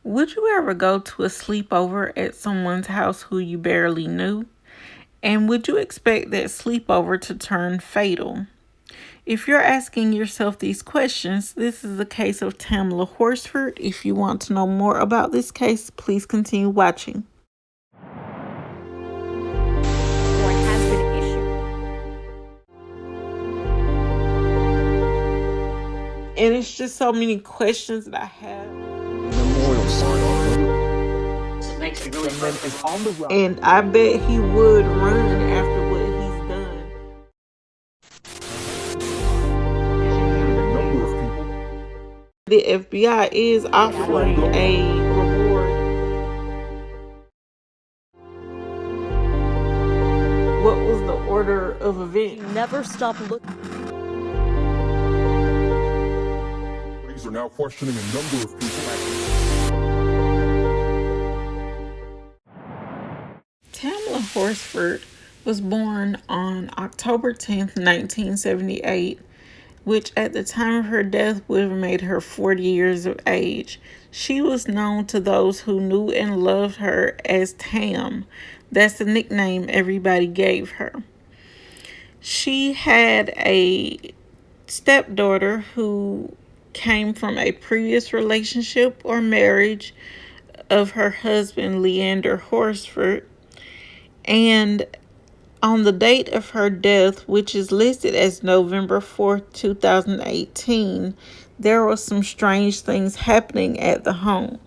Would you ever go to a sleepover at someone's house who you barely knew? And would you expect that sleepover to turn fatal? If you're asking yourself these questions, this is the case of Tamala Horsford. If you want to know more about this case, please continue watching. And it's just so many questions that I have. And I bet he would run after what he's done. The FBI is offering a reward. What was the order of events? Never stop looking. Police are now questioning a number of people. Tamala Horsford was born on October 10th, 1978, which at the time of her death would have made her 40 years of age. She was known to those who knew and loved her as Tam. That's the nickname everybody gave her. She had a stepdaughter who came from a previous relationship or marriage of her husband, Leander Horsford. And on the date of her death, which is listed as November 4th, 2018, there were some strange things happening at the home.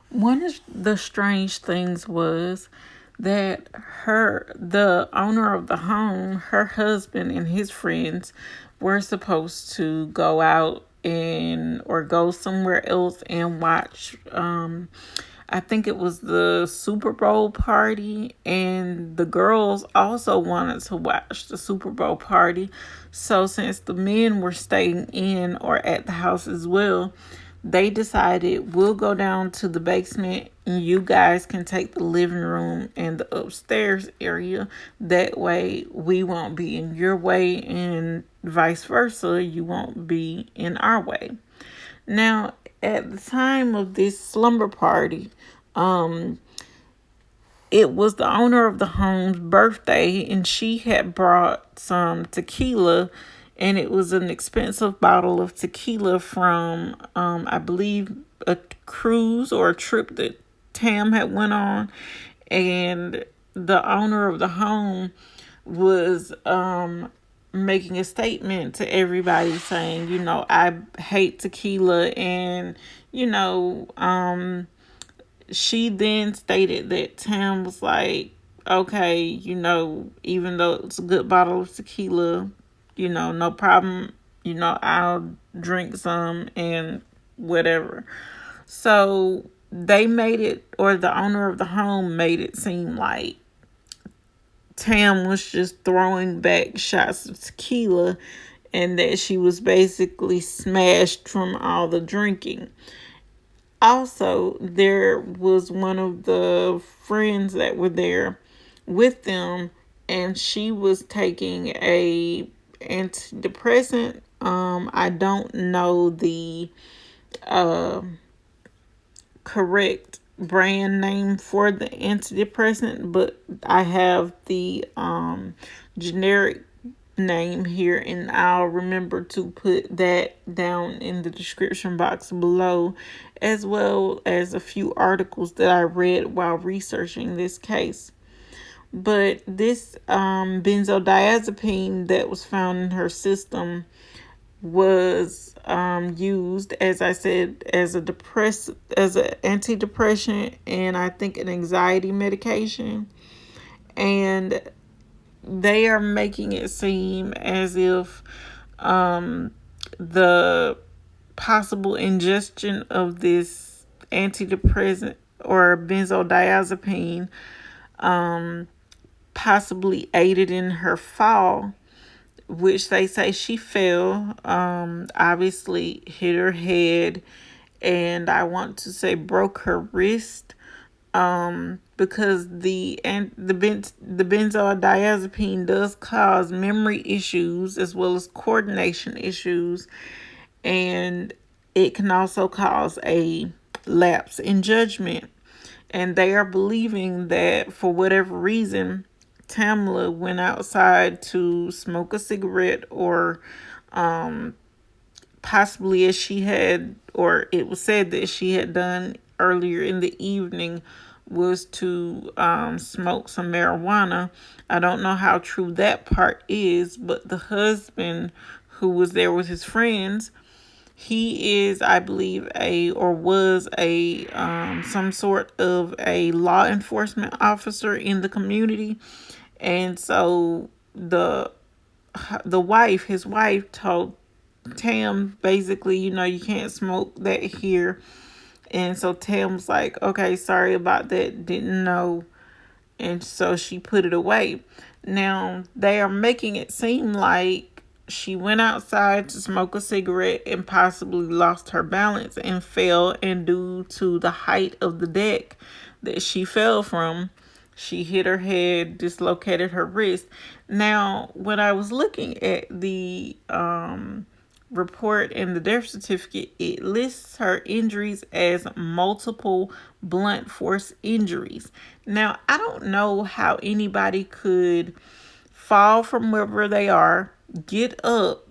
One of the strange things was that the owner of the home, her husband and his friends were supposed to go out or go somewhere else and watch I think it was the Super Bowl party, and the girls also wanted to watch the Super Bowl party. So since the men were staying in or at the house as well, they decided, we'll go down to the basement and you guys can take the living room and the upstairs area. That way we won't be in your way, and vice versa, you won't be in our way. Now, at the time of this slumber party, it was the owner of the home's birthday, and she had brought some tequila, and it was an expensive bottle of tequila from, I believe, a cruise or a trip that Tam had went on. And the owner of the home was making a statement to everybody saying, I hate tequila. And, she then stated that Tam was like, okay, even though it's a good bottle of tequila, no problem, I'll drink some and whatever. So they made it, or the owner of the home made it seem like Tam was just throwing back shots of tequila and that she was basically smashed from all the drinking. Also, there was one of the friends that were there with them, and she was taking a antidepressant. I don't know the correct brand name for the antidepressant, but I have the generic name here, and I'll remember to put that down in the description box below, as well as a few articles that I read while researching this case. But this benzodiazepine that was found in her system was used, as I said, as an antidepressant, and I think an anxiety medication. And they are making it seem as if the possible ingestion of this antidepressant or benzodiazepine possibly aided in her fall, which they say she fell, obviously hit her head, and I want to say broke her wrist, because the benzodiazepine does cause memory issues as well as coordination issues, and it can also cause a lapse in judgment. And they are believing that for whatever reason, Tamala went outside to smoke a cigarette, or possibly, as she had, or it was said that she had done earlier in the evening, was to smoke some marijuana. I don't know how true that part is, but the husband, who was there with his friends, he is, I believe, was a some sort of a law enforcement officer in the community. And so his wife told Tam, basically, you can't smoke that here. And so Tam's like, okay, sorry about that, didn't know. And so she put it away. Now, they are making it seem like she went outside to smoke a cigarette and possibly lost her balance and fell. And due to the height of the deck that she fell from, she hit her head, dislocated her wrist. Now, when I was looking at the report and the death certificate, it lists her injuries as multiple blunt force injuries. Now, I don't know how anybody could fall from wherever they are, get up,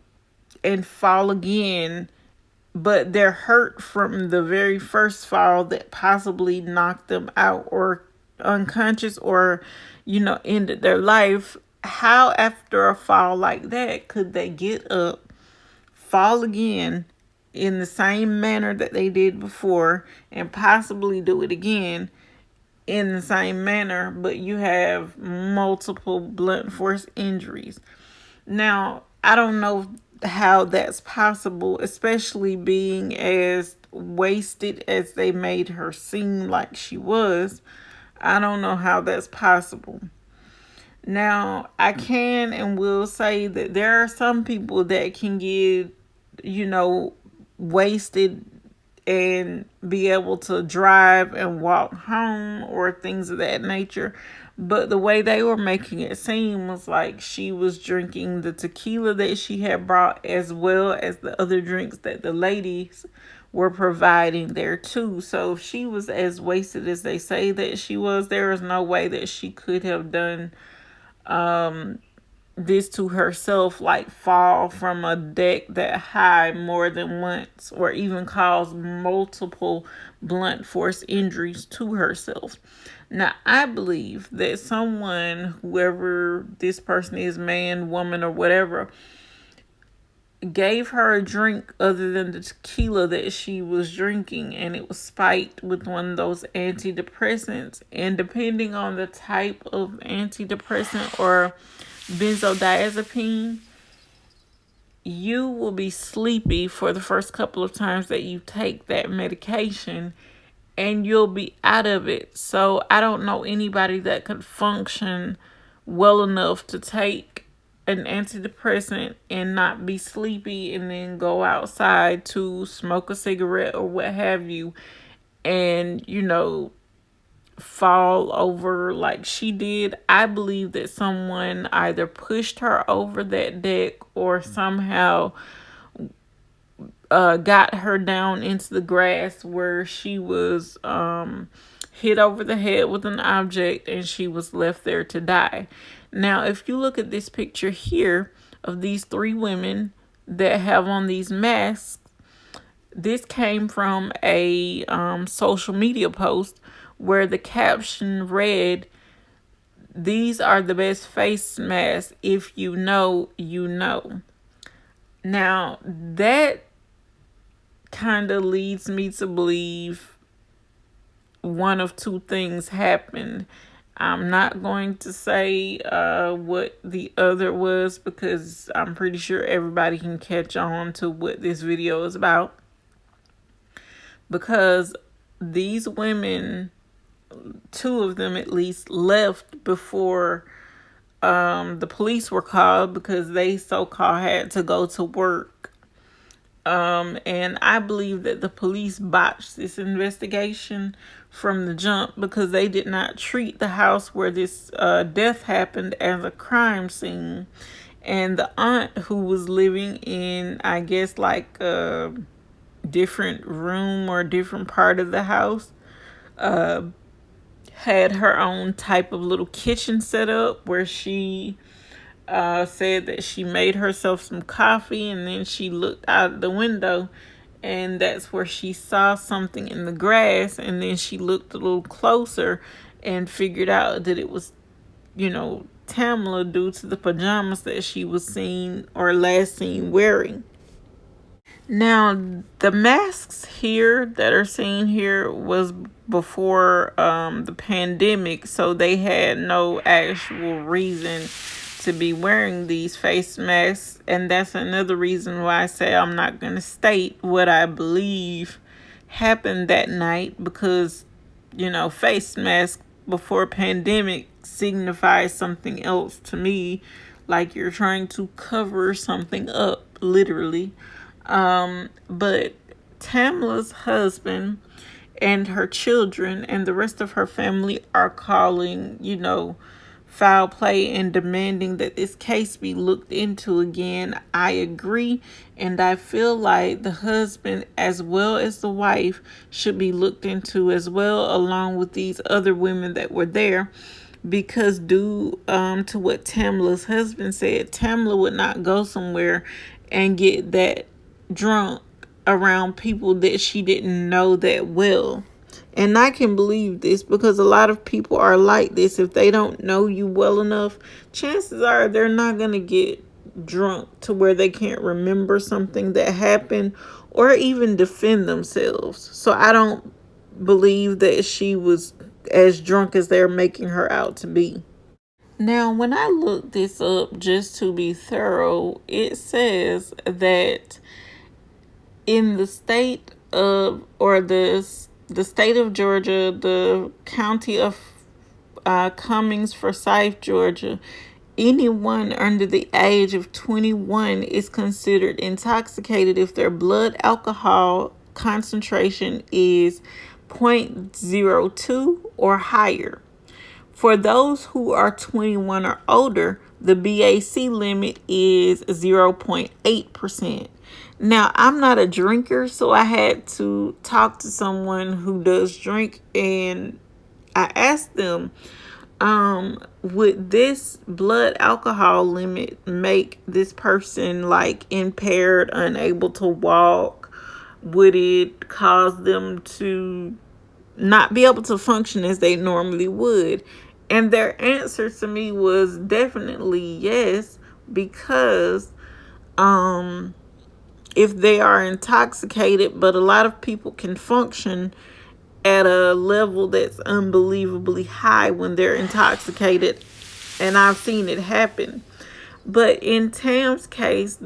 and fall again, but they're hurt from the very first fall that possibly knocked them out or unconscious, or ended their life. How, after a fall like that, could they get up, fall again in the same manner that they did before, and possibly do it again in the same manner, but you have multiple blunt force injuries? Now, I don't know how that's possible, especially being as wasted as they made her seem like she was. I don't know how that's possible. Now, I can and will say that there are some people that can get, wasted and be able to drive and walk home or things of that nature. But the way they were making it seem was like she was drinking the tequila that she had brought, as well as the other drinks that the ladies were providing there too. So if she was as wasted as they say that she was, there is no way that she could have done this to herself, like fall from a deck that high more than once, or even cause multiple blunt force injuries to herself. Now, I believe that someone, whoever this person is, man, woman, or whatever, gave her a drink other than the tequila that she was drinking, and it was spiked with one of those antidepressants. And depending on the type of antidepressant or benzodiazepine, you will be sleepy for the first couple of times that you take that medication, and you'll be out of it. So I don't know anybody that could function well enough to take an antidepressant and not be sleepy, and then go outside to smoke a cigarette or what have you, and fall over like she did. I believe that someone either pushed her over that deck or somehow got her down into the grass, where she was hit over the head with an object and she was left there to die. Now, if you look at this picture here of these three women that have on these masks, this came from a social media post where the caption read, "These are the best face masks. If you know, you know." Now, that kind of leads me to believe one of two things happened. I'm not going to say what the other was, because I'm pretty sure everybody can catch on to what this video is about. Because these women, two of them at least, left before the police were called, because they so-called had to go to work. And I believe that the police botched this investigation from the jump, because they did not treat the house where this death happened as a crime scene. And the aunt, who was living in, I guess, like different room or different part of the house. Had her own type of little kitchen set up where she said that she made herself some coffee, and then she looked out the window, and that's where she saw something in the grass, and then she looked a little closer and figured out that it was, Tamala, due to the pajamas that she was seen or last seen wearing. Now, the masks here that are seen here was before the pandemic, so they had no actual reason to be wearing these face masks, and that's another reason why I say I'm not going to state what I believe happened that night, because face mask before pandemic signifies something else to me, like you're trying to cover something up, literally. But Tamala's husband and her children and the rest of her family are calling, foul play and demanding that this case be looked into again. I agree, and I feel like the husband as well as the wife should be looked into as well, along with these other women that were there, because due to what Tamala's husband said, Tamala would not go somewhere and get that drunk around people that she didn't know that well. And I can believe this because a lot of people are like this. If they don't know you well enough, chances are they're not going to get drunk to where they can't remember something that happened or even defend themselves. So I don't believe that she was as drunk as they're making her out to be. Now, when I looked this up just to be thorough, it says that in the state of, or the state of Georgia, the county of Cummings, Forsyth, Georgia, anyone under the age of 21 is considered intoxicated if their blood alcohol concentration is 0.02 or higher. For those who are 21 or older, the BAC limit is 0.8%. Now, I'm not a drinker, so I had to talk to someone who does drink, and I asked them, would this blood alcohol limit make this person like impaired, unable to walk? Would it cause them to not be able to function as they normally would? And their answer to me was definitely yes, because if they are intoxicated, but a lot of people can function at a level that's unbelievably high when they're intoxicated, and I've seen it happen. But in Tam's case,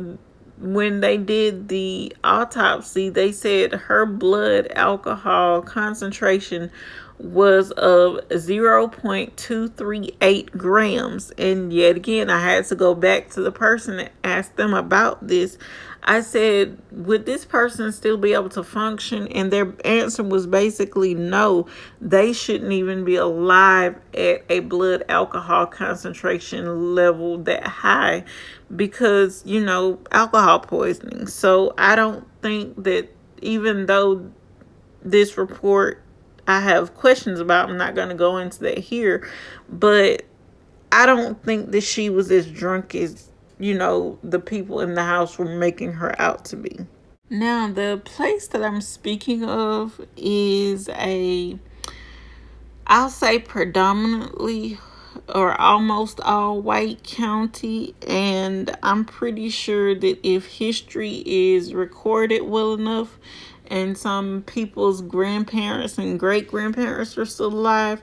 when they did the autopsy, they said her blood alcohol concentration was of 0.238 grams. And yet again, I had to go back to the person and ask them about this. I said, would this person still be able to function? And their answer was basically no. They shouldn't even be alive at a blood alcohol concentration level that high because, alcohol poisoning. So I don't think that, even though this report I have questions about, I'm not going to go into that here, but I don't think that she was as drunk as, the people in the house were making her out to be. Now, the place that I'm speaking of is I'll say predominantly or almost all white county, and I'm pretty sure that if history is recorded well enough and some people's grandparents and great grandparents are still alive,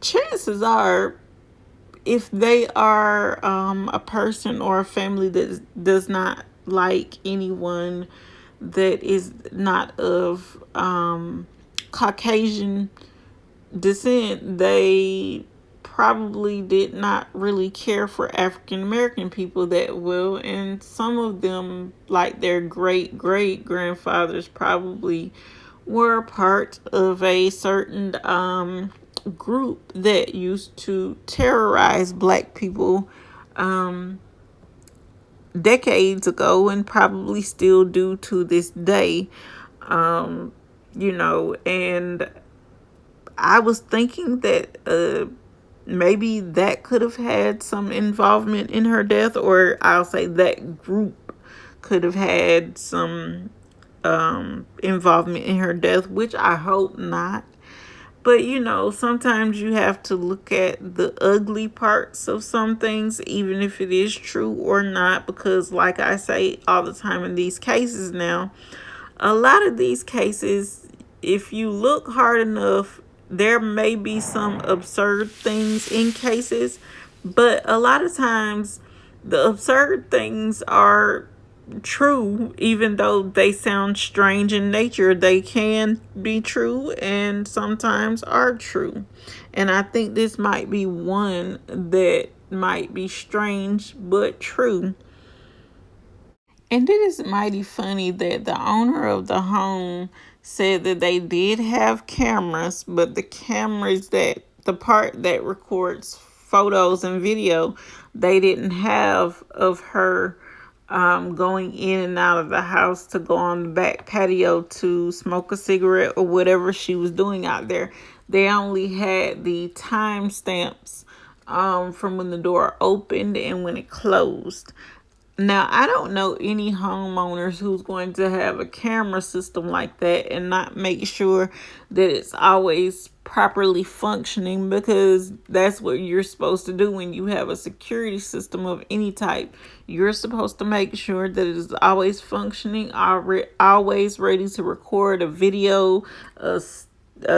chances are, if they are a person or a family that does not like anyone that is not of Caucasian descent, they probably did not really care for African American people that well, and some of them, like their great great grandfathers, probably were a part of a certain group that used to terrorize black people decades ago and probably still do to this day. And I was thinking that maybe that could have had some involvement in her death, or I'll say that group could have had some involvement in her death, which I hope not. But sometimes you have to look at the ugly parts of some things, even if it is true or not, because like I say all the time in these cases now, a lot of these cases, if you look hard enough, there may be some absurd things in cases, but a lot of times the absurd things are true. Even though they sound strange in nature, they can be true and sometimes are true. And I think this might be one that might be strange but true. And it is mighty funny that the owner of the home said that they did have cameras, but the part that records photos and video, they didn't have of her going in and out of the house to go on the back patio to smoke a cigarette or whatever she was doing out there. They only had the time stamps from when the door opened and when it closed. Now, I don't know any homeowners who's going to have a camera system like that and not make sure that it's always properly functioning, because that's what you're supposed to do when you have a security system of any type. You're supposed to make sure that it is always functioning, always ready to record a video, a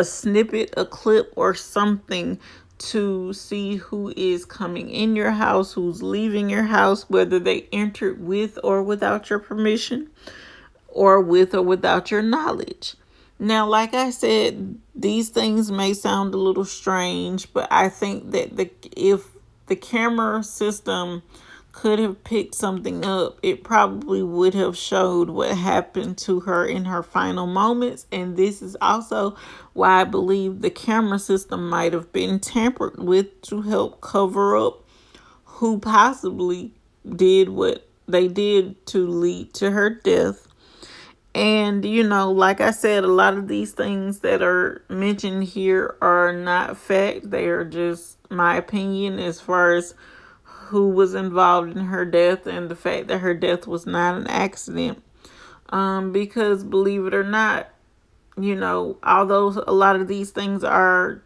snippet, a clip, or something to see who is coming in your house, who's leaving your house, whether they entered with or without your permission, or with or without your knowledge. Now, like I said, these things may sound a little strange, but I think that if the camera system could have picked something up, it probably would have showed what happened to her in her final moments. And this is also why I believe the camera system might have been tampered with to help cover up who possibly did what they did to lead to her death. And, like I said, a lot of these things that are mentioned here are not fact. They are just my opinion as far as who was involved in her death and the fact that her death was not an accident. Because believe it or not, although a lot of these things are,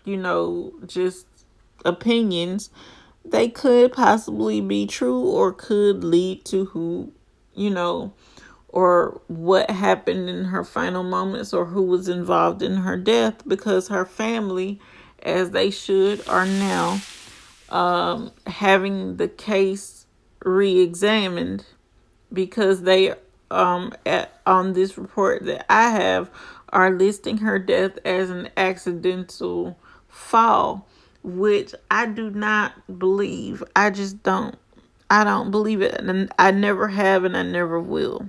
just opinions, they could possibly be true or could lead to who, or what happened in her final moments or who was involved in her death, because her family, as they should, are now having the case re-examined, because they on this report that I have are listing her death as an accidental fall, which I do not believe. I don't believe it, and I never have and I never will.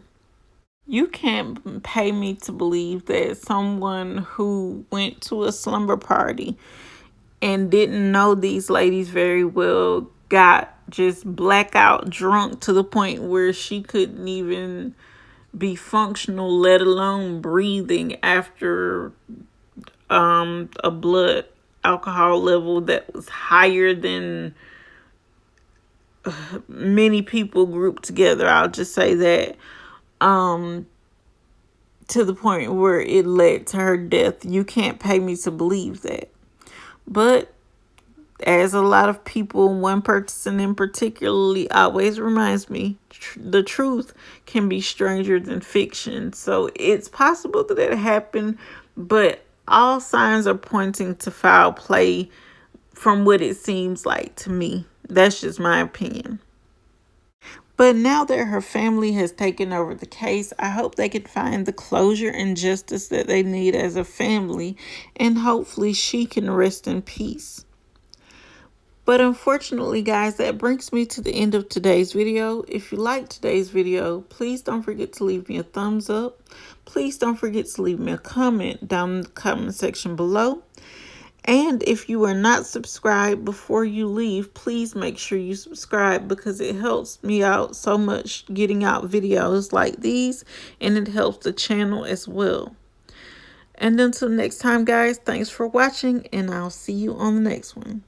You can't pay me to believe that someone who went to a slumber party and didn't know these ladies very well got just blackout drunk to the point where she couldn't even be functional, let alone breathing, after a blood alcohol level that was higher than many people grouped together. I'll just say that. To the point where it led to her death. You can't pay me to believe that. But as a lot of people, one person in particularly always reminds me, the truth can be stranger than fiction. So it's possible that it happened, but all signs are pointing to foul play from what it seems like to me. That's just my opinion. But now that her family has taken over the case, I hope they can find the closure and justice that they need as a family, and hopefully she can rest in peace. But unfortunately, guys, that brings me to the end of today's video. If you liked today's video, please don't forget to leave me a thumbs up. Please don't forget to leave me a comment down in the comment section below. And if you are not subscribed before you leave, please make sure you subscribe because it helps me out so much getting out videos like these, and it helps the channel as well. And until next time, guys, thanks for watching, and I'll see you on the next one.